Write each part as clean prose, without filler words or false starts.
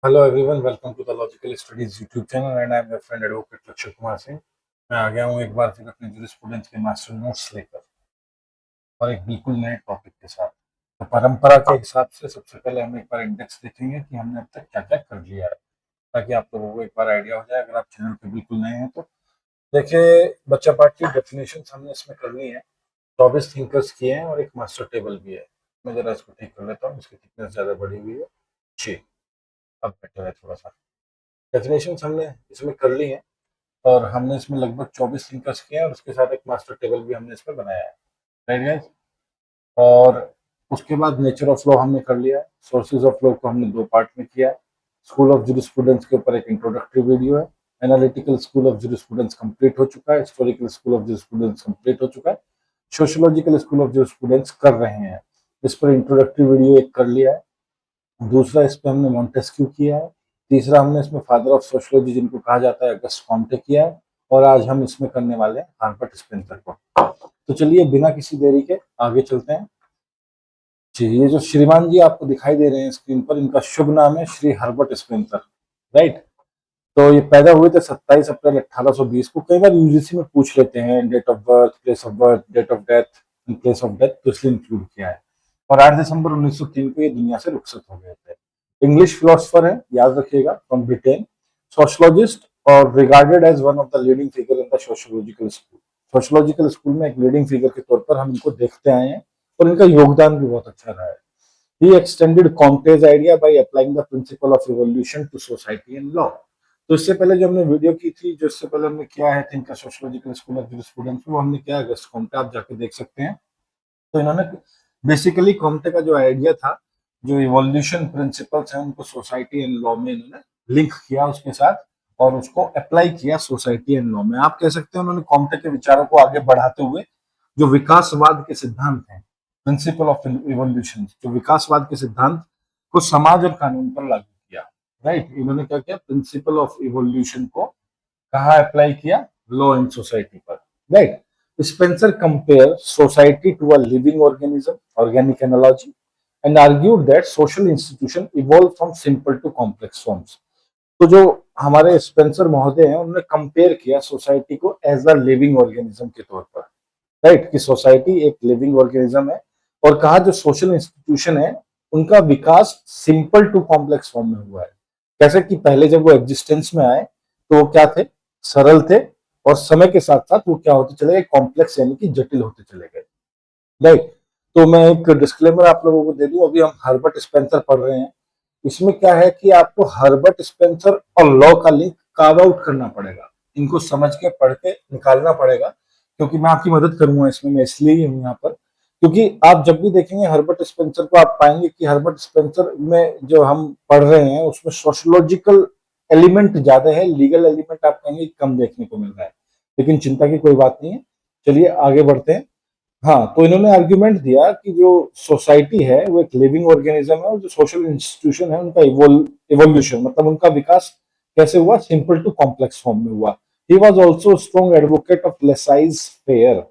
Hello everyone, welcome to the logical studies YouTube channel and I am your friend advocate Lakshya Kumar Singh. मैं आ गया हूँ एक बार फिर अपने जूरिस्प्रूडेंस के मास्टर नोट्स लेकर और एक बिल्कुल नए टॉपिक के साथ। तो परंपरा के हिसाब से सबसे पहले हम एक बार इंडेक्स देखेंगे कि हमने अब तक क्या क्या कर लिया है, ताकि आप लोगों को एक बार आइडिया हो जाए अगर आप चैनल पे बिल्कुल नए हैं तो। देखिए, बच्चा पार्ट की डेफिनेशन हमने इसमें करनी है। 24 थिंकर्स किए हैं और एक मास्टर टेबल भी है। मैं जरा इसको ठीक कर लेता हूँ, इसकी थिकनेस ज़्यादा बढ़ी हुई है। जी, अब बेटर है थोड़ा सा। डेफिनेशन हमने इसमें कर ली है और हमने इसमें लगभग 24 लिंकर्स किए हैं और उसके साथ एक मास्टर टेबल भी हमने इसमें बनाया है। Right guys? और उसके बाद नेचर ऑफ लॉ हमने कर लिया है। सोर्सेज ऑफ लॉ को हमने दो पार्ट में किया है। स्कूल ऑफ जूरिस्प्रूडेंस के ऊपर एक इंट्रोडक्टरी वीडियो है। Analytical school of jurisprudence complete हो चुका है। Historical school of jurisprudence complete हो चुका है। सोशियोलॉजिकल स्कूल ऑफ जूरिस्प्रूडेंस कर रहे हैं। इस पर इंट्रोडक्टरी वीडियो एक कर लिया है। दूसरा इस पे हमने मॉन्टेस्क्यू किया है। तीसरा हमने इसमें फादर ऑफ सोशियोलॉजी जिनको कहा जाता है अगस्ट कॉम्टे किया है। और आज हम इसमें करने वाले हैं हर्बर्ट स्पेंसर को। तो चलिए बिना किसी देरी के आगे चलते हैं। जी, ये जो श्रीमान जी आपको दिखाई दे रहे हैं स्क्रीन पर, इनका शुभ नाम है श्री हर्बर्ट स्पेंसर। राइट? तो ये पैदा हुए थे 27 अप्रैल 1820 को। कई बार यूजीसी में पूछ लेते हैं date of birth, place of birth, date of death and place of death, तो इसलिए इंक्लूड किया है। और 8 दिसंबर 1903 को ये दुनिया से रुखसत हो गए थे। इंग्लिश फिलोसफर है, याद रखिएगा, फ्रॉम ब्रिटेन। सोशलॉजिस्ट और regarded as one of the leading figure in the sociological school. Sociological school में एक लीडिंग फिगर के तौर पर हम इनको देखते आए हैं और इनका योगदान भी बहुत अच्छा रहा है। He extended Comte's idea by applying the principle of evolution to society and law. तो इससे पहले जो हमने वीडियो की थी, जो इससे पहले हमने किया है think sociological school of jurisprudence में, वो हमने किया अगस्त कॉम्टे, आप जाके देख सकते हैं। तो इन्होंने बेसिकली कॉम्टे का जो आइडिया था, जो इवोल्यूशन प्रिंसिपल्स हैं उनको सोसाइटी एंड लॉ में इन्होंने लिंक किया उसके साथ और उसको अप्लाई किया सोसाइटी एंड लॉ में। आप कह सकते हैं उन्होंने कॉम्टे के विचारों को आगे बढ़ाते हुए जो विकासवाद के सिद्धांत हैं, प्रिंसिपल ऑफ इवोल्यूशन, जो विकासवाद के सिद्धांत को समाज और कानून पर लागू किया। राइट? इन्होंने क्या किया, प्रिंसिपल ऑफ इवोल्यूशन को कहाँ अप्लाई किया, लॉ एंड सोसाइटी पर। Right? Spencer compared society to a living organism, organic analogy, and argued that social institution evolved from simple to complex forms. तो जो हमारे स्पेंसर महोदय हैं उन्होंने कंपेयर किया सोसाइटी को एज अ लिविंग ऑर्गेनिज्म के तौर पर। राइट? कि सोसाइटी एक लिविंग ऑर्गेनिज्म है और कहा जो सोशल इंस्टीट्यूशन है उनका विकास सिंपल टू कॉम्प्लेक्स फॉर्म में हुआ है। जैसे कि पहले जब वो एग्जिस्टेंस में आए तो वो क्या थे, सरल थे, और समय के साथ साथ वो क्या होते चले गए, कॉम्प्लेक्स यानी कि जटिल होते चले गए। राइट? तो मैं एक डिस्क्लेमर आप लोगों को दे दूं, अभी हम हर्बर्ट स्पेंसर पढ़ रहे हैं। इसमें क्या है कि आपको हर्बर्ट स्पेंसर और लॉ का लिंक कार्व आउट करना पड़ेगा, इनको समझ के पढ़ के निकालना पड़ेगा, क्योंकि मैं आपकी मदद करूंगा इसमें। मैं इसलिए ही हूँ यहाँ पर क्योंकि आप जब भी देखेंगे हर्बर्ट स्पेंसर को आप पाएंगे कि हर्बर्ट स्पेंसर में जो हम पढ़ रहे हैं उसमें सोशियोलॉजिकल एलिमेंट ज्यादा है, लीगल एलिमेंट आप कहेंगे कम देखने को मिल रहा है। लेकिन चिंता की कोई बात नहीं है, चलिए आगे बढ़ते हैं। हाँ, तो इन्होंने आर्ग्यूमेंट दिया कि जो सोसाइटी है वो एक लिविंग ऑर्गेनिज्म है और जो सोशल इंस्टीट्यूशन है उनका इवोल्यूशन मतलब उनका विकास कैसे हुआ, सिंपल टू कॉम्प्लेक्स फॉर्म में हुआ। He was also strong advocate of laissez faire,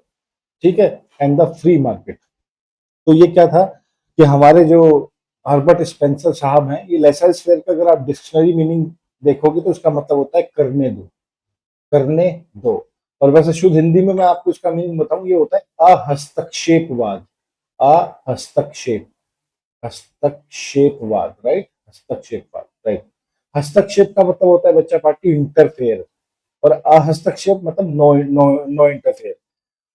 ठीक है, एंड द फ्री मार्केट। तो ये क्या था कि हमारे जो हर्बर्ट स्पेंसर साहब हैं, ये लेसाइज फेयर का अगर आप डिक्शनरी मीनिंग देखोगे तो उसका मतलब होता है करने दो, करने दो। और वैसे शुद्ध हिंदी में मैं आपको इसका मीनिंग बताऊं, ये होता है अहस्तक्षेपवाद। अहस्तक्षेप, हस्तक्षेपवाद, राइट? हस्तक्षेपवाद, राइट। हस्तक्षेप का मतलब होता है बच्चा पार्टी इंटरफेयर, और अहस्तक्षेप मतलब no no no interfere.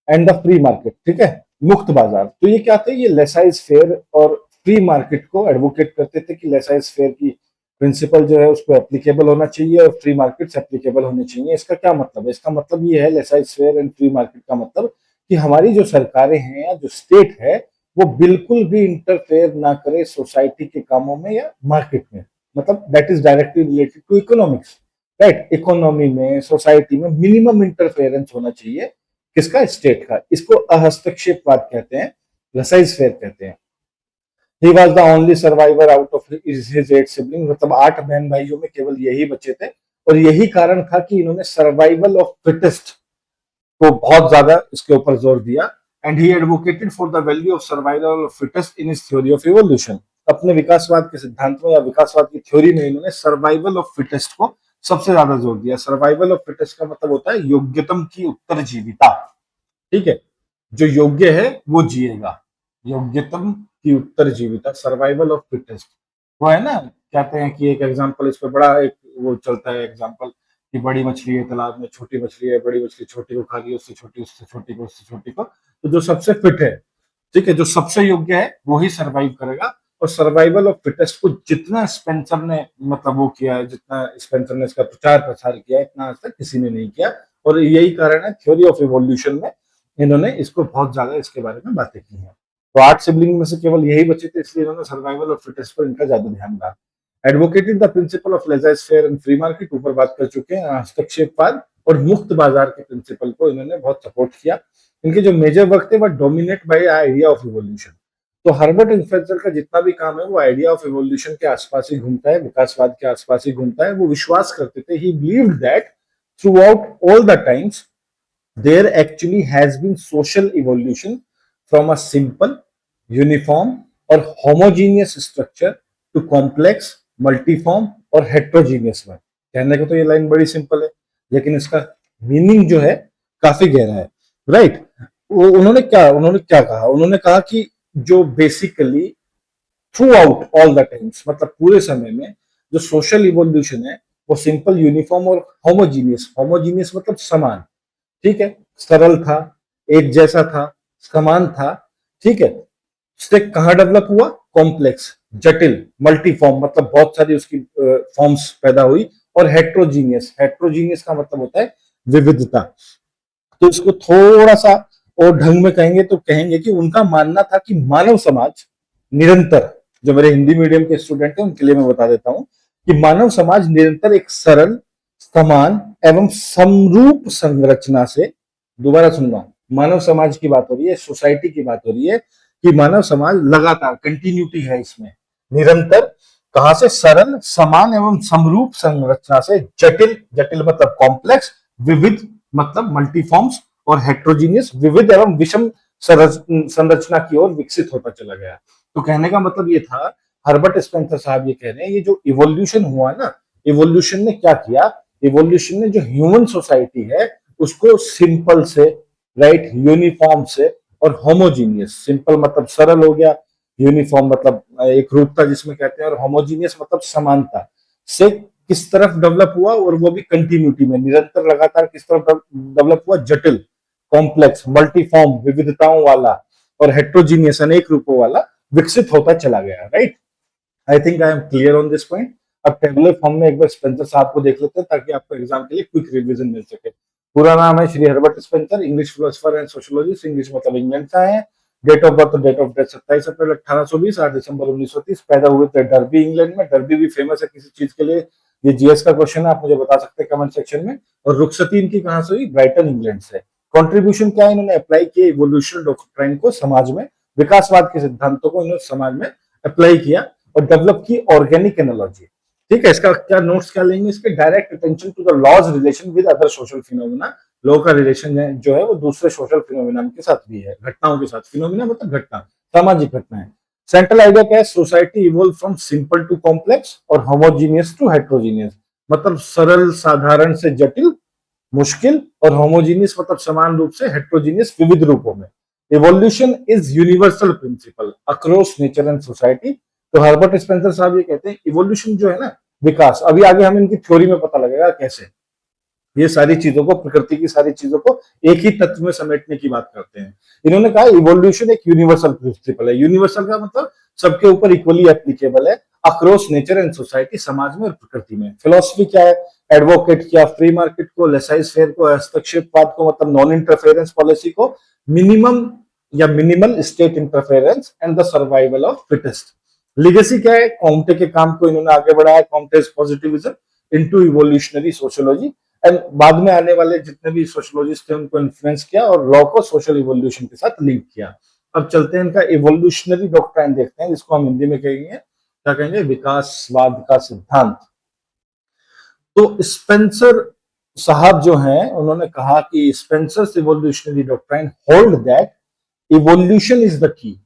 And the free market, ठीक है, मुक्त बाजार। तो ये क्या थे, ये लेसाइज फेयर और फ्री मार्केट को एडवोकेट करते थे कि लेसाइज फेयर की प्रिंसिपल जो है उसको एप्लीकेबल होना चाहिए और फ्री मार्केट से एप्लीकेबल होने चाहिए। इसका क्या मतलब है? इसका मतलब ये है, लेसाइज फेयर एंड फ्री मार्केट का मतलब कि हमारी जो सरकारें हैं या जो स्टेट है वो बिल्कुल भी इंटरफेयर ना करे सोसाइटी के कामों में या मार्केट में। मतलब that is directly related to economics. Right? Economy में, सोसाइटी में मिनिमम इंटरफेरेंस होना चाहिए, किसका, स्टेट का। इसको अहस्तक्षेपवाद कहते हैं, लेसाइज फेयर कहते हैं। He was the only survivor out of his 8 sibling, मतलब 8 बहन भाइयों में केवल यही बचे थे, और यही कारण था कि इन्होंने सर्वाइवल ऑफ फिटेस्ट को बहुत ज्यादा इसके ऊपर जोर दिया। And he advocated for the value of survival of fittest in his theory of evolution. अपने विकासवाद के सिद्धांत में या विकासवाद की थ्योरी में इन्होंने सर्वाइवल ऑफ फिटेस्ट को सबसे ज्यादा जोर दिया। सर्वाइवल ऑफ फिटेस्ट का मतलब होता है योग्यतम की उत्तरजीविता। ठीक है, जो योग्य है वो जिएगा, योग्यतम की उत्तरजीविता, सर्वाइवल ऑफ फिटेस्ट। वो है ना, कहते हैं कि एक एग्जांपल इस पे बड़ा एक वो चलता है एग्जांपल कि बड़ी मछली है तालाब में, छोटी मछली है, बड़ी मछली छोटी को खा रही है, उससे छोटी, उससे छोटी को, उससे छोटी को, तो जो सबसे फिट है, ठीक है, जो सबसे योग्य है वो ही सर्वाइव करेगा। और सर्वाइवल ऑफ फिटेस्ट को जितना स्पेंसर ने मतलब वो किया है, जितना स्पेंसर ने इसका प्रचार प्रसार किया है, इतना आज तक किसी ने नहीं किया। और यही कारण है थ्योरी ऑफ इवोल्यूशन में इन्होंने इसको बहुत ज्यादा इसके बारे में बातें की हैं। तो 8 सिबलिंग में से केवल यही बचे थे, इसलिए इन्होंने सर्वाइवल ऑफ फिटेस्ट पर इनका ज्यादा ध्यान रहा। Advocated the principle of laissez faire and free market, ऊपर बात कर चुके हैं। हस्तक्षेपवाद और मुक्त बाजार के प्रिंसिपल को इन्होंने बहुत सपोर्ट किया। इनके जो मेजर वर्क थे वो dominate by idea of evolution. तो हर्बर्ट स्पेंसर का जितना भी काम है वो आइडिया ऑफ इवोल्यूशन के आसपास ही घूमता है, विकासवाद के आसपास ही घूमता है। वो विश्वास करते थे, ही believed that through out all the times there actually has been social evolution from a simple, uniform or homogeneous structure to complex, multiform और heterogeneous one। कहने को तो ये लाइन बड़ी सिंपल है, लेकिन इसका मीनिंग जो है काफी गहरा है, राइट। उन्होंने क्या कहा, उन्होंने कहा कि जो basically through out all the times, मतलब पूरे समय में जो सोशल इवोल्यूशन है वो सिंपल, यूनिफॉर्म और होमोजीनियस, होमोजीनियस मतलब समान, ठीक है, सरल था, एक जैसा था, समान था, ठीक है। स्टेक कहां डेवलप हुआ, कॉम्प्लेक्स, जटिल, मल्टीफॉर्म मतलब बहुत सारी उसकी फॉर्म्स पैदा हुई, और हेट्रोजीनियस, हेट्रोजीनियस का मतलब होता है विविधता। तो इसको थोड़ा सा और ढंग में कहेंगे तो कहेंगे कि उनका मानना था कि मानव समाज निरंतर, जो मेरे हिंदी मीडियम के स्टूडेंट हैं उनके लिए मैं बता देता हूं कि मानव समाज निरंतर एक सरल, समान एवं समरूप संरचना से, दोबारा सुनना, मानव समाज की बात हो रही है, सोसाइटी की बात हो रही है कि मानव समाज लगातार, कंटिन्यूटी है इसमें, निरंतर, कहां से, सरल, समान एवं समरूप संरचना से, जटिल, जटिल मतलब कॉम्प्लेक्स, विविध मतलब मल्टीफॉर्म्स, और हेट्रोजीनियस विविध एवं विषम संरचना की ओर विकसित होता चला गया। तो कहने का मतलब ये था, हर्बर्ट स्पेंसर साहब ये कह रहे हैं, ये जो इवोल्यूशन हुआ ना, इवोल्यूशन ने क्या किया, इवोल्यूशन ने जो ह्यूमन सोसाइटी है उसको सिंपल से, राइट, यूनिफॉर्म से और होमोजीनियस, सिंपल मतलब सरल हो गया, यूनिफॉर्म मतलब एक रूपता जिसमें कहते हैं, और होमोजीनियस मतलब समानता से किस तरफ डेवलप हुआ, और वो भी कंटिन्यूटी में, निरंतर लगातार किस तरफ डेवलप हुआ, जटिल, कॉम्प्लेक्स, मल्टीफॉर्म विविधताओं वाला, और हेट्रोजीनियस अनेक रूपों वाला विकसित होता चला गया, right. I think I am clear on this point. अब टेबुलर फॉर्म में एक बार स्पेंसर साहब को देख लेते हैं ताकि आपको एग्जाम के लिए क्विक रिवीजन मिल सके। पूरा नाम है Shri Herbert Spencer, English philosopher and sociologist, English मतलब इंग्लैंड से आए हैं। Date of birth, date of death 27 अप्रैल 1820, 8 दिसंबर 1930, पैदा हुए थे डर्बी इंग्लैंड में। डर्बी भी फेमस है किसी चीज के लिए, ये जीएस का क्वेश्चन है, आप मुझे बता सकते हैं कमेंट सेक्शन में। और रुखसती इनकी कहां से हुई, ब्राइटन इंग्लैंड से। कंट्रीब्यूशन क्या है, इन्होंने अप्लाई किए इवोल्यूशनरी डॉक्ट्राइन को समाज में, विकासवाद के सिद्धांतों को इन्होंने समाज में अप्लाई किया और डेवलप की ऑर्गेनिक एनालॉजी। ठीक है, इसका क्या नोट्स क्या लेंगे, इसके direct attention to the laws relation with other social phenomena. Law का रिलेशन जो है वो दूसरे सोशल फिनोमेना के साथ भी है, घटनाओं के साथ, फिनोमेना मतलब घटना, सामाजिक घटना है। सेंट्रल आइडिया क्या है, society evolve from simple to complex और होमोजीनियस टू हेट्रोजीनियस, मतलब सरल साधारण से जटिल मुश्किल, और होमोजीनियस मतलब समान रूप से, हेट्रोजीनियस विविध रूपों में। Evolution is universal principle across nature and society. तो हर्बर्ट स्पेंसर साहब ये कहते हैं इवोल्यूशन जो है ना, विकास, अभी आगे हम इनकी थ्योरी में पता लगेगा कैसे ये सारी चीजों को, प्रकृति की सारी चीजों को एक ही तत्व में समेटने की बात करते हैं। इन्होंने कहा इवोल्यूशन एक यूनिवर्सल प्रिंसिपल है। यूनिवर्सल का मतलब सबके ऊपर इक्वली एप्लीकेबल है, अक्रॉस नेचर एंड सोसाइटी, समाज में और प्रकृति में। फिलोसफी क्या है, एडवोकेट किया फ्री मार्केट को, लेसाइज फेयर को, हस्तक्षेपवाद को मतलब नॉन इंटरफेरेंस पॉलिसी को, मिनिमम या minimal state interference, and the survival of fittest. Legacy क्या है, कॉम्टे के काम को इन्होंने आगे बढ़ाया, Comte's positivism into evolutionary sociology, and बाद में आने वाले जितने भी सोशियोलॉजिस्ट थे उनको इन्फ्लुएंस किया और लॉ को सोशल इवोल्यूशन के साथ लिंक किया। अब चलते हैं इनका इवोल्यूशनरी डॉक्ट्राइन देखते हैं, जिसको हम हिंदी में कहेंगे, क्या कहेंगे, विकासवाद का सिद्धांत। तो स्पेंसर साहब जो हैं उन्होंने कहा कि Spencer's evolutionary doctrine hold that evolution is the की,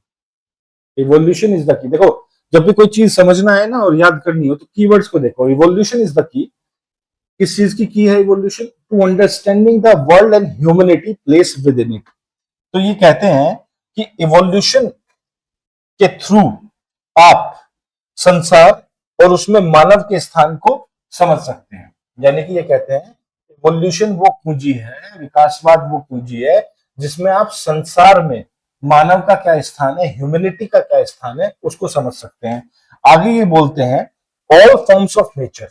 इवोल्यूशन इज द की। देखो जब भी कोई चीज समझना है ना और याद करनी हो तो कीवर्ड्स को देखो। इवोल्यूशन इज द की। किस चीज की है evolution? To understanding the world and humanity place within it. तो ये कहते हैं कि इवोल्यूशन के थ्रू आप संसार और उसमें मानव के स्थान को समझ सकते हैं। यानी कि ये कहते हैं इवोल्यूशन वो कुंजी है, विकासवाद वो कुंजी है जिसमें आप संसार में मानव का क्या स्थान है, ह्यूमैनिटी का क्या स्थान है, उसको समझ सकते हैं। आगे ये बोलते हैं ऑल फॉर्म्स ऑफ नेचर,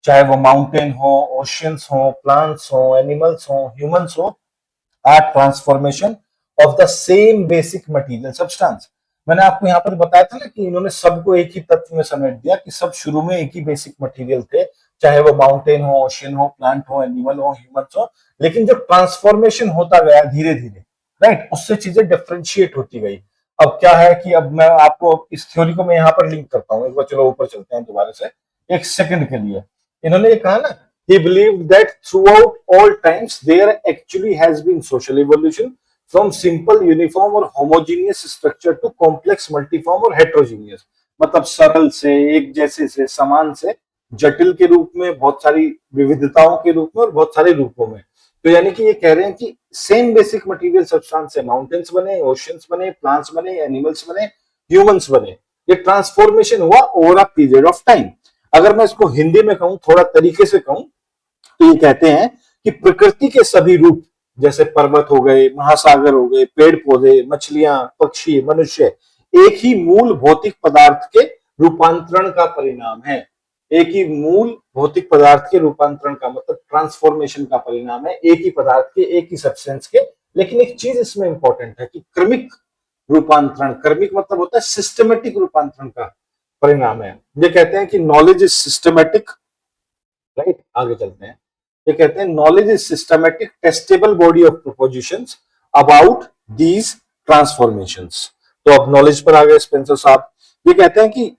चाहे वो माउंटेन हो, ओशियंस हो, प्लांट्स हो, एनिमल्स हो, ह्यूमंस हो, are transformation of the same basic material substance. मैंने आपको यहाँ पर बताया था ना कि इन्होंने सबको एक ही तत्व में समेट दिया कि सब शुरू में एक ही बेसिक मटेरियल थे, चाहे वो माउंटेन हो, ओशियन हो, प्लांट हो, एनिमल हो, ह्यूमंस हो। लेकिन जब ट्रांसफॉर्मेशन होता गया धीरे धीरे, राइट, उससे चीजें डिफ्रेंशिएट होती गई। अब क्या है कि अब मैं आपको इस थ्योरी को मैं यहाँ पर लिंक करता हूँ। एक बार चलो ऊपर चलते हैं दोबारा से एक सेकंड के लिए। इन्होंने ये कहा ना, he believed that throughout all times there actually has been social evolution from simple uniform और homogeneous structure to complex multiform और heterogeneous। मतलब सरल से, एक जैसे से, समान से जटिल के रूप में, बहुत सारी विविधताओं के रूप में और बहुत सारे रूपों में। तो यानी कि ये कह रहे हैं कि सेम बेसिक मटेरियल सब्सटेंस से माउंटेन्स बने, ओशियंस बने, प्लांट्स बने, एनिमल्स बने, ह्यूमंस बने। ये ट्रांसफॉर्मेशन हुआ over a period of time. अगर मैं इसको हिंदी में कहूं, थोड़ा तरीके से कहूं, तो ये कहते हैं कि प्रकृति के सभी रूप, जैसे पर्वत हो गए, महासागर हो गए, पेड़ पौधे, मछलियां, पक्षी, मनुष्य, एक ही मूल भौतिक पदार्थ के रूपांतरण का परिणाम है। एक ही मूल भौतिक पदार्थ के रूपांतरण का मतलब ट्रांसफॉर्मेशन का परिणाम है, एक ही पदार्थ के, एक ही सब्सटेंस के। लेकिन एक चीज इसमें इंपॉर्टेंट है कि क्रमिक रूपांतरण, क्रमिक मतलब होता है सिस्टमेटिक रूपांतरण का परिणाम है। ये कहते हैं कि नॉलेज इज सिस्टमेटिक, राइट। आगे चलते हैं। ये कहते हैं knowledge is systematic testable body of propositions about these transformations. तो अब नॉलेज पर आ गए स्पेंसर साहब। ये कहते हैं कि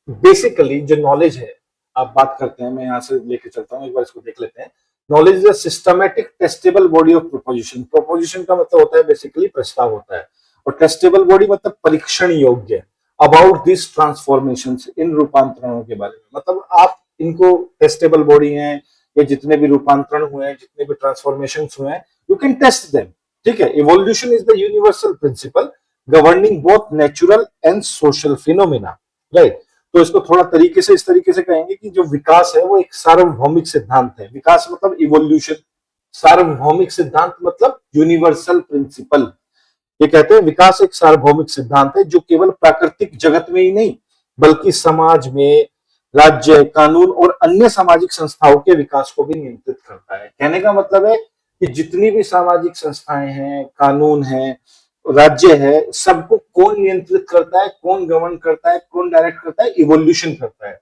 बेसिकली जो नॉलेज है, आप बात करते हैं, मैं यहां से लेके चलता हूं, एक बार इसको देख लेते हैं। Knowledge is a systematic testable body of proposition. Proposition का मतलब होता है बेसिकली प्रस्ताव होता है, और टेस्टेबल बॉडी मतलब परीक्षण योग्य। अबाउट दिस ट्रांसफॉर्मेशन, इन रूपांतरणों के बारे में, मतलब आप इनको टेस्टेबल बॉडी हैं, ये जितने भी रूपांतरण हुए हैं, जितने भी ट्रांसफॉर्मेशन हुए हैं, यू कैन टेस्ट देम। ठीक है। Evolution is the universal principle governing both natural and social phenomena, right. तो इसको थोड़ा तरीके से इस तरीके से कहेंगे कि जो विकास है वो एक सार्वभौमिक सिद्धांत है। विकास मतलब इवोल्यूशन, सार्वभौमिक सिद्धांत मतलब यूनिवर्सल प्रिंसिपल। ये कहते हैं विकास एक सार्वभौमिक सिद्धांत है जो केवल प्राकृतिक जगत में ही नहीं बल्कि समाज में, राज्य, कानून और अन्य सामाजिक संस्थाओं के विकास को भी नियंत्रित करता है। कहने का मतलब है कि जितनी भी सामाजिक संस्थाएं हैं, कानून है, राज्य है, सबको कौन नियंत्रित करता है, कौन गवर्न करता है, कौन डायरेक्ट करता है? इवोल्यूशन करता है।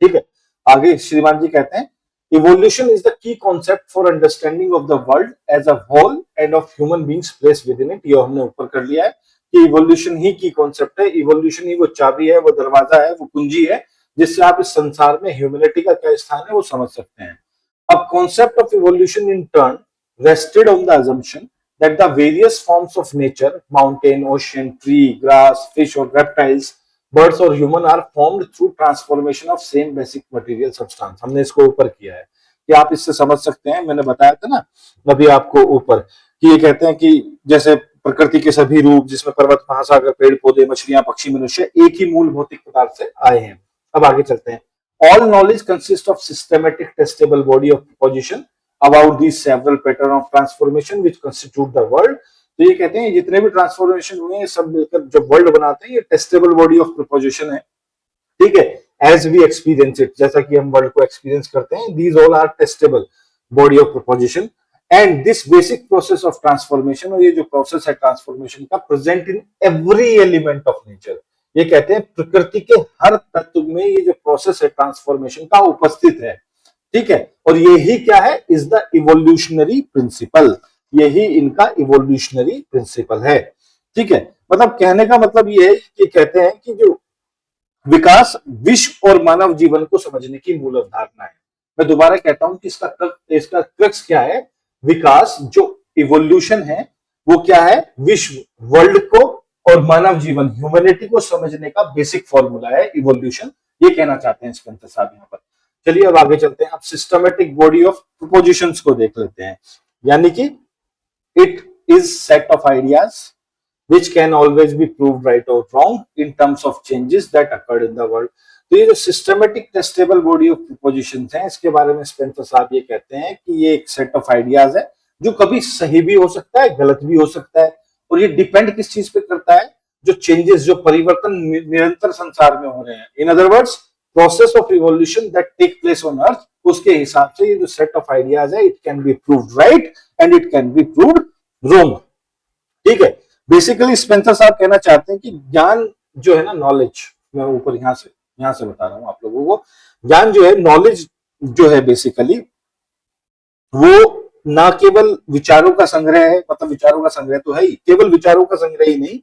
ठीक है। आगे श्रीमान जी कहते हैं evolution is the key concept for understanding of the world as a whole and of human beings place within it. ये हमने ऊपर कर लिया है कि इवोल्यूशन ही की कॉन्सेप्ट है, इवोल्यूशन ही वो चाबी है, वो दरवाजा है, वो कुंजी है जिससे आप इस संसार में ह्यूमैनिटी का क्या स्थान है वो समझ सकते हैं। अब concept of evolution in turn rested on the assumption that the various forms of nature, mountain, ocean, tree, grass, fish or reptiles, birds or human are formed through transformation of same basic material substance। हमने इसको ऊपर किया है कि आप इससे समझ सकते हैं, मैंने बताया था ना अभी आपको ऊपर कि ये कहते हैं कि जैसे प्रकृति के सभी रूप, जिसमें पर्वत, महासागर, पेड़ पौधे, मछलियां, पक्षी, मनुष्य एक ही मूल भौतिक पदार्थ से आए हैं। अब आगे चलते हैं। All knowledge consists of systematic testable body of proposition about these several pattern of transformation which constitute the world। तो ये कहते हैं जितने भी ट्रांसफॉर्मेशन हुए हैं सब मिलकर जो वर्ल्ड बनाते हैं ये टेस्टेबल बॉडी ऑफ प्रोपोजिशन है। ठीक है। एज वी एक्सपीरियंस इट, जैसा कि हम वर्ल्ड को एक्सपीरियंस करते हैं, these all are testable body of proposition and this basic process of transformation, और ये जो प्रोसेस है ट्रांसफॉर्मेशन का, present in every element of nature. ये कहते हैं प्रकृति के हर तत्व में ये जो प्रोसेस है ट्रांसफॉर्मेशन का उपस्थित है। ठीक है। और यही क्या है? Is the evolutionary principle. यही इनका इवोल्यूशनरी प्रिंसिपल है। ठीक है। मतलब कहने का मतलब ये है कि कहते हैं कि जो विकास विश्व और मानव जीवन को समझने की मूल अवधारणा है। मैं दोबारा कहता हूं कि इसका क्रक्स क्या है? विकास जो इवोल्यूशन है वो क्या है? विश्व, वर्ल्ड को और मानव जीवन ह्यूमैनिटी को समझने का बेसिक फॉर्मूला है इवोल्यूशन, ये कहना चाहते हैं स्पेंसर साहब यहाँ पर। चलिए अब आगे चलते हैं, अब सिस्टमेटिक बॉडी ऑफ प्रोपोजिशंस को देख लेते हैं। यानी कि it is set of ideas which can always be proved right or wrong in terms of changes that occurred in the world। तो ये जो systematic testable body of propositions हैं, इसके बारे में स्पेंसर साहब ये कहते हैं कि ये एक सेट ऑफ आइडियाज है जो कभी सही भी हो सकता है, गलत भी हो सकता है, और ये डिपेंड किस चीज पे करता है, जो चेंजेस, जो परिवर्तन निरंतर संसार में हो रहे हैं, in other words process of evolution that take place on earth, उसके हिसाब से ये जो सेट ऑफ आइडियाज है, it can be proved right and it can be proved wrong. ठीक है, बेसिकली स्पेंसर साहब कहना चाहते हैं कि ज्ञान जो है ना, नॉलेज, मैं ऊपर यहां से बता रहा हूं आप लोगों को, ज्ञान जो है, नॉलेज जो है, बेसिकली वो ना केवल विचारों का संग्रह है, मतलब विचारों का संग्रह तो है ही, केवल विचारों का संग्रह ही नहीं,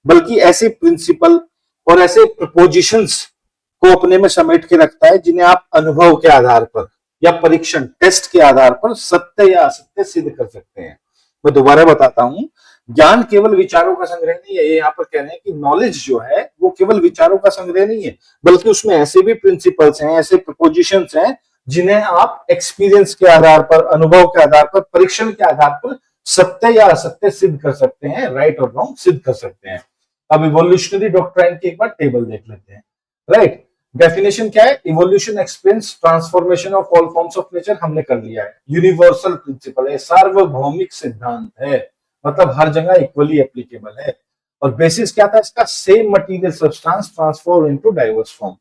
बल्कि ऐसे प्रिंसिपल और ऐसे प्रपोजिशंस को अपने में समेट के रखता है जिन्हें आप अनुभव के आधार पर या परीक्षण, टेस्ट के आधार पर सत्य या असत्य सिद्ध कर सकते हैं। मैं दोबारा बताता हूं, ज्ञान केवल विचारों का संग्रह नहीं है। ये यहाँ पर कह रहे हैं कि नॉलेज जो है वो केवल विचारों का संग्रह नहीं है, बल्कि उसमें ऐसे भी प्रिंसिपल्स हैं, ऐसे प्रपोजिशंस हैं जिन्हें आप एक्सपीरियंस के आधार पर, अनुभव के आधार पर, परीक्षण के आधार पर सत्य या असत्य सिद्ध कर सकते हैं, राइट और रॉन्ग सिद्ध कर सकते हैं। अब इवोल्यूशनरी डॉक्ट्राइन की एक बार टेबल देख लेते हैं। राइट, डेफिनेशन क्या है? Evolution explains transformation of all forms of nature, हमने कर लिया है। यूनिवर्सल प्रिंसिपल है, सार्वभौमिक सिद्धांत है, मतलब हर जगह इक्वली एप्लीकेबल है। और बेसिस क्या था इसका? Same material substance transform into diverse form.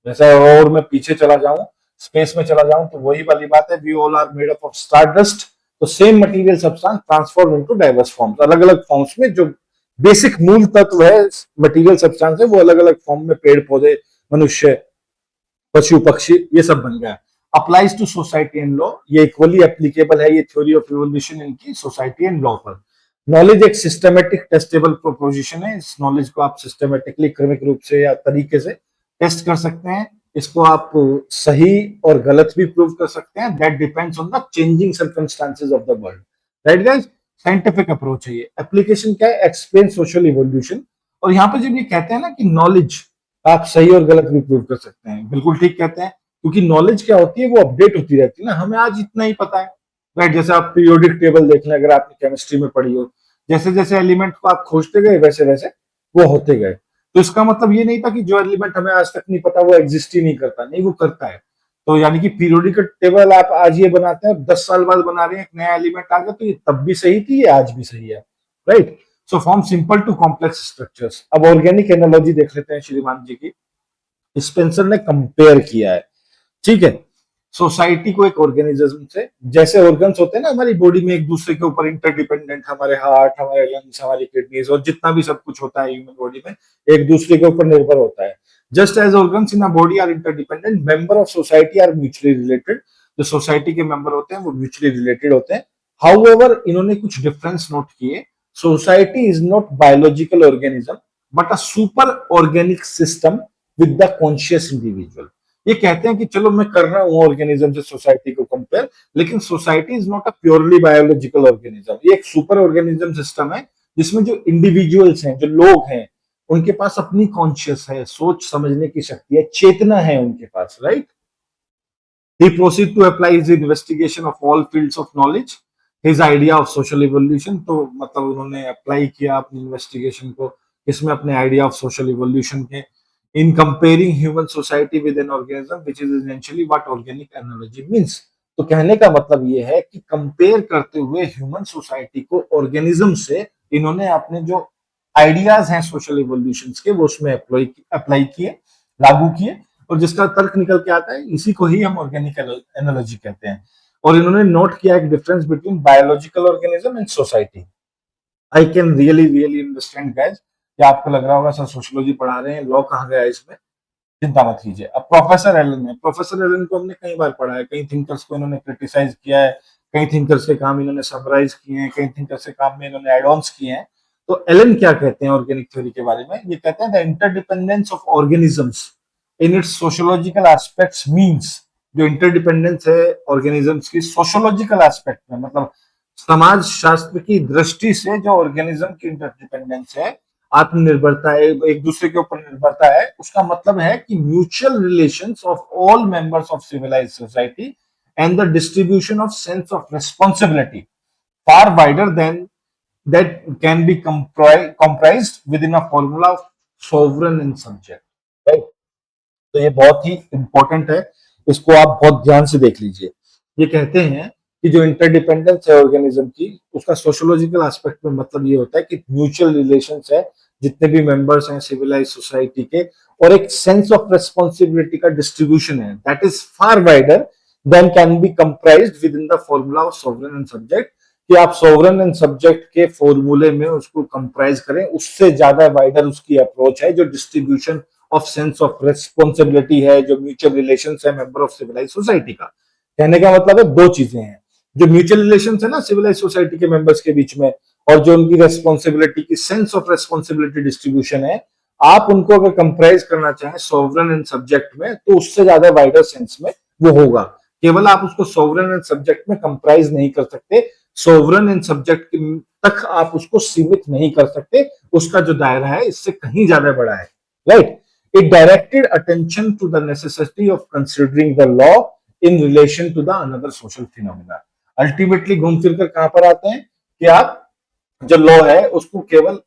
जैसे और मैं पीछे चला जाऊं, स्पेस में चला जाऊं, तो वही वाली बात है, we all are made up of stardust. तो same material substance transform into diverse forms, अलग अलग फॉर्म्स में जो बेसिक मूल तत्व है, मटेरियल सब्सटेंस है, वो अलग अलग फॉर्म में पेड़ पौधे, मनुष्य, पशु पक्षी, ये सब बन गया। Applies to society and law, ये इक्वली एप्लीकेबल है, ये थ्योरी ऑफ इवोल्यूशन इनकी सोसाइटी एंड लॉ पर। नॉलेज एक सिस्टमेटिक टेस्टेबल प्रोपोजिशन है, इस नॉलेज को आप सिस्टमेटिकली, क्रमिक रूप से या तरीके से टेस्ट कर सकते हैं। इसको आप सही और गलत भी प्रूव कर सकते हैं, that depends on the changing circumstances of the world. Right guys, scientific approach है ये। एप्लीकेशन क्या है? Explain social evolution. और यहाँ पर जब ये कहते हैं ना कि नॉलेज आप सही और गलत भी प्रूव कर सकते हैं, बिल्कुल ठीक कहते हैं, क्योंकि नॉलेज क्या होती है, वो अपडेट होती रहती है ना। हमें आज इतना ही पता है, राइट? जैसे आप पीरियोडिक टेबल देख लें, अगर आपने केमिस्ट्री में पढ़ी हो, जैसे जैसे एलिमेंट को आप खोजते गए, वैसे वैसे वो होते गए। तो इसका मतलब ये नहीं था कि जो एलिमेंट हमें आज तक नहीं पता वो एग्जिस्ट ही नहीं करता, नहीं, वो करता है। तो यानी कि पीरियोडिक टेबल आप आज ये बनाते हैं, 10 साल बाद बना रहे हैं, एक नया एलिमेंट आ गया, तो ये तब भी सही थी, ये आज भी सही है। Right, so from simple to complex structures. अब ऑर्गेनिक एनालॉजी देख लेते हैं श्रीमान जी की। स्पेंसर ने कंपेयर किया है, ठीक है, सोसाइटी को एक ऑर्गेनिज्म से। जैसे ऑर्गन्स होते हैं ना हमारी बॉडी में, एक दूसरे के ऊपर इंटरडिपेंडेंट, हमारे हार्ट, हमारे लंग्स, हमारी किडनीज, और जितना भी सब कुछ होता है ह्यूमन बॉडी में, एक दूसरे के ऊपर निर्भर होता है। Just as organs in a body are interdependent, member of society are mutually related. जो सोसाइटी के मेंबर होते हैं वो म्यूचुअली रिलेटेड होते हैं। हाउएवर, इन्होंने कुछ डिफरेंस नोट किए। Society is not biological organism but a super organic system with the conscious individual. ये कहते हैं कि चलो मैं कर रहा हूं ऑर्गेनिज्म से सोसाइटी को कंपेयर, लेकिन society is not a purely biological organism. ये एक सुपर ऑर्गेनिज्म सिस्टम है जिसमें जो इंडिविजुअल्स हैं, जो लोग हैं, उनके पास अपनी कॉन्शियस है, सोच समझने की शक्ति है, चेतना है उनके पास। Right, he proceed to apply his investigation of all fields of knowledge, his idea of social evolution। तो मतलब उन्होंने अप्लाई किया अपनी इन्वेस्टिगेशन को इसमें, अपने आइडिया ऑफ सोशल इवोल्यूशन के, in comparing human society with an organism, which is essentially what organic analogy means। तो कहने का मतलब ये है कि कंपेयर करते हुए ह्यूमन सोसाइटी को ऑर्गेनिज्म से, इन्होंने अपने जो आइडियाज हैं सोशल इवोल्यूशन के, वो उसमें अप्लाई किए, लागू किए, और जिसका तर्क निकल के आता है, इसी को ही हम ऑर्गेनिक एनालॉजी कहते हैं। और इन्होंने नोट किया एक difference between biological organism and society. I can really really understand guys कि आपको लग रहा होगा सर सोशियोलॉजी पढ़ा रहे हैं, लॉ कहाँ गया इसमें, चिंता मत कीजिए। अब प्रोफेसर एलन है, प्रोफेसर एलन को हमने कई बार पढ़ा है, कई थिंकर्स को इन्होंने क्रिटिसाइज किया है, कई थिंकर्स के काम इन्होंने समराइज किए हैं, कई थिंकर्स के काम में इन्होंने एड ऑन्स किए हैं। तो एलन क्या कहते हैं ऑर्गेनिक थ्योरी के बारे में? ये कहते हैं the interdependence of organisms in its sociological aspects means, जो इंटरडिपेंडेंस है ऑर्गेनिजम्स की सोशियोलॉजिकल एस्पेक्ट में, मतलब समाज शास्त्र की दृष्टि से जो ऑर्गेनिज्म की इंटरडिपेंडेंस है, आत्मनिर्भरता है, एक दूसरे के ऊपर निर्भरता है, उसका मतलब है कि mutual relations of all members of civilised society and the distribution of sense of responsibility far wider than that can be comprised within a formula of sovereign and subject, right? तो ये बहुत ही इंपॉर्टेंट है, इसको आप बहुत ध्यान से देख लीजिए। ये कहते हैं कि जो इंटरडिपेंडेंस है ऑर्गेनिज्म की, उसका सोशियोलॉजिकल एस्पेक्ट में मतलब ये होता है कि म्यूचुअल रिलेशंस है जितने भी मेंबर्स हैं सिविलाइज सोसाइटी के, और एक सेंस ऑफ रेस्पॉन्सिबिलिटी का डिस्ट्रीब्यूशन है that is far wider then can be comprised with in the formula of sovereign and subject, कि आप सोवरेन एंड सब्जेक्ट के फॉर्मूले में उसको कंप्राइज करें, उससे ज्यादा वाइडर उसकी अप्रोच है जो distribution of sense of responsibility है, जो म्यूचुअल रिलेशन है मेंबर ऑफ सिविलाइज सोसाइटी का। कहने का मतलब है दो चीजें हैं, जो म्यूचुअल रिलेशन है ना सिविलाइज सोसाइटी के मेंबर्स के बीच में, और जो उनकी रेस्पॉन्सिबिलिटी की सेंस ऑफ रेस्पॉन्सिबिलिटी डिस्ट्रीब्यूशन है, आप उनको अगर कंप्राइज करना चाहें सोवरेन एंड सब्जेक्ट में, तो उससे ज्यादा वाइडर सेंस में वो होगा। केवल आप उसको सोवरेन एंड सब्जेक्ट में कंप्राइज नहीं कर सकते, सोवरेन एंड सब्जेक्ट तक आप उसको सीमित नहीं कर सकते, उसका जो दायरा है इससे कहीं ज्यादा बड़ा है, right? It directed attention to the necessity of considering the law in relation to the another social phenomena. Ultimately घूम फिर कर कहां पर आते हैं कि आप जो लॉ है उसको केवल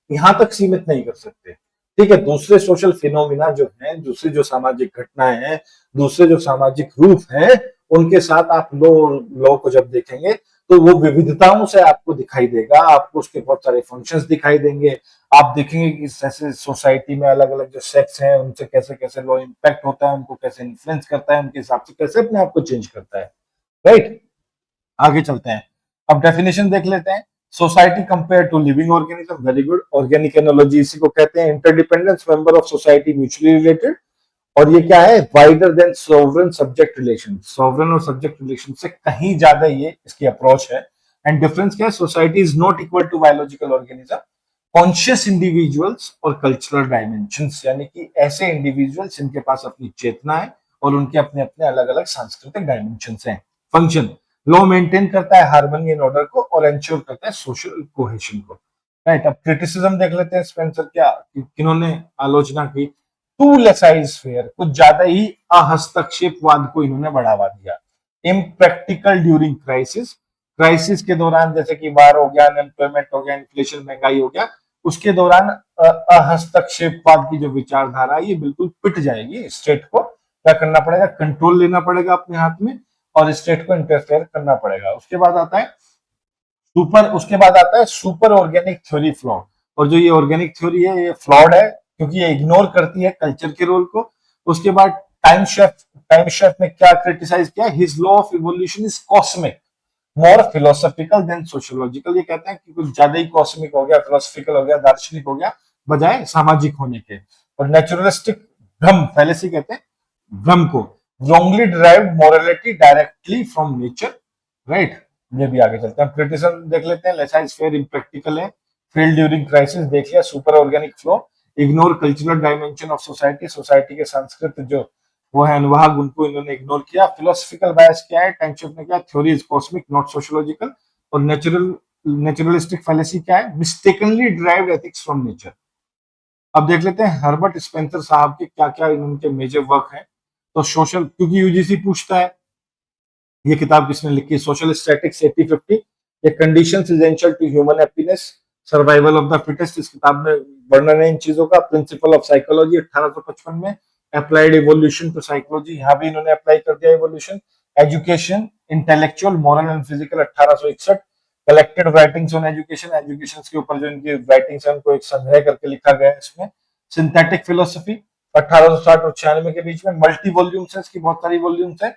यहां तक सीमित नहीं कर सकते, ठीक है? दूसरे सोशल फिनोमिना जो हैं, दूसरी जो सामाजिक घटनाएं हैं, दूसरे जो सामाजिक रूप हैं, उनके साथ आप लॉ को जब देखेंगे तो वो विविधताओं से आपको दिखाई देगा, आपको उसके बहुत सारे फंक्शंस दिखाई देंगे, आप देखेंगे कि जैसे सोसाइटी में अलग अलग जो सेक्स हैं उनसे कैसे कैसे लॉ इम्पैक्ट होता है, उनको कैसे इन्फ्लुएंस करता है, उनके हिसाब से कैसे अपने आप को चेंज करता है, राइट? आगे चलते हैं, अब डेफिनेशन देख लेते हैं। Society compare to living organism, very good, organic analogy इसी को कहते हैं। Interdependence member of society mutually related, और ये क्या है, wider than sovereign subject relation, sovereign और सब्जेक्ट रिलेशन से कहीं ज्यादा ये इसकी अप्रोच है। एंड डिफरेंस क्या है, society is not equal to biological organism, conscious individuals और कल्चरल डायमेंशंस, यानी कि ऐसे इंडिविजुअल्स जिनके पास अपनी चेतना है और उनके अपने अपने अलग अलग सांस्कृतिक डायमेंशंस हैं। फंक्शन, लॉ मेंटेन करता है हार्मनी एंड ऑर्डर को और एंश्योर करता है सोशल कोहेशन को, राइट? अब क्रिटिसिज्म देख लेते हैं, स्पेंसर क्या किन्होंने आलोचना की, टू लेसाइज फेयर, कुछ ज्यादा ही अहस्तक्षेपवाद को इन्होंने बढ़ावा दिया। इम्प्रैक्टिकल ड्यूरिंग क्राइसिस, क्राइसिस के दौरान जैसे कि वार हो गया, अनएम्प्लॉयमेंट हो गया, इन्फ्लेशन महंगाई हो गया, उसके दौरान हस्तक्षेपवाद की जो विचारधारा है ये बिल्कुल पिट जाएगी। स्टेट को क्या करना पड़ेगा, कंट्रोल लेना पड़ेगा अपने हाथ में और स्टेट को इंटरफेयर करना पड़ेगा। उसके बाद आता है सुपर ऑर्गेनिक थ्योरी फ्लॉ, और जो ये ऑर्गेनिक थ्योरी है ये फ्लॉड है क्योंकि ये इग्नोर करती है कल्चर के रोल को। उसके बाद टाइम शेफ ने क्या क्रिटिसाइज किया, his law of evolution is cosmic, more philosophical than sociological. ये कहते हैं कि कुछ ज्यादा ही कॉस्मिक हो गया, फिलोसॉफिकल हो गया, दार्शनिक हो गया, बजाय सामाजिक होने के। और नेचुरलिस्टिक भ्रम, फैलेसी कहते हैं भ्रम को, wrongly derived morality directly from nature, right? ये भी आगे चलते हैं, क्रिटिसिज्म देख लेते हैं। लेसाइज फेयर इम्प्रैक्टिकल है, फेल ड्यूरिंग क्राइसिस देख लिया, super organic flow, ignore cultural dimension of society, society के सांस्कृतिक जो वो है अनुभाग उनको इन्होंने इग्नोर किया। फिलोसफिकल बायस क्या है, टाइमशेफ ने क्या, theory is cosmic not sociological. और नेचुरलिस्टिक फैलेसी क्या है, mistakenly derived ethics from nature. अब देख लेते हैं हर्बर्ट स्पेंसर साहब के क्या क्या इनके मेजर वर्क हैं। तो सोशल, क्योंकि यूजीसी पूछता है, ये किताब किसने लिखी, सोशल स्टैटिक्स 80-50, ये conditions essential to human happiness, survival of the fittest, इस किताब में वर्णन है इन चीजों का। प्रिंसिपल ऑफ साइकोलॉजी 1855 में, अप्लाइड इवोल्यूशन टू साइकोलॉजी, यहाँ भी इन्होंने अप्लाई कर दिया evolution. Education intellectual moral and physical 1861, collected writings on education, education के ऊपर जो इनकी राइटिंग्स है उनको एक संग्रह करके लिखा गया है इसमें। सिंथेटिक फिलोसफी 1860 और 96 के बीच में, मल्टी वॉल्यूम्स है इसकी, बहुत सारी वॉल्यूम्स है।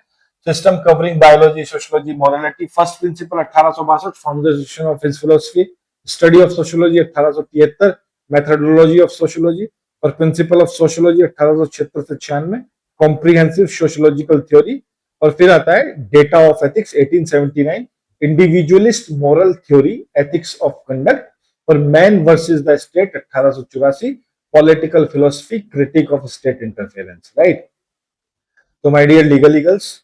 System covering biology, sociology, morality, first principle 1862, foundation of his philosophy, study of sociology 1873, methodology of sociology और प्रिंसिपल ऑफ सोशियोलॉजी 1876 से 96, कॉम्प्रिहेंसिव सोशियोलॉजिकल थ्योरी। और फिर आता है data of ethics 1879, individualist moral theory, ethics of conduct और man versus the state 1884, political philosophy, critique of state interference, right? तो my dear legal eagles,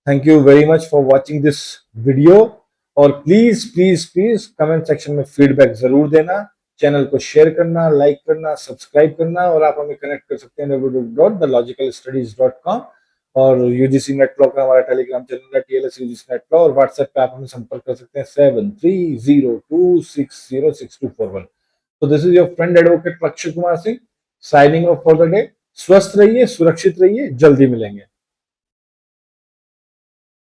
thank you very much for watching this video, और please please please comment section में feedback जरूर देना। Channel को share करना, like करना, subscribe करना, और आप हमें कनेक्ट कर सकते हैं www.thelogicalstudies.com, और यूजीसी नेट लॉ का हमारा टेलीग्राम चैनल है TLS यूजीसी नेट लॉ, और व्हाट्सएप पे आप हमें संपर्क कर सकते हैं 7302606241। तो this is your friend advocate Lakshya Kumar Singh signing off for the day. स्वस्थ रहिए, सुरक्षित रहिए, जल्दी मिलेंगे।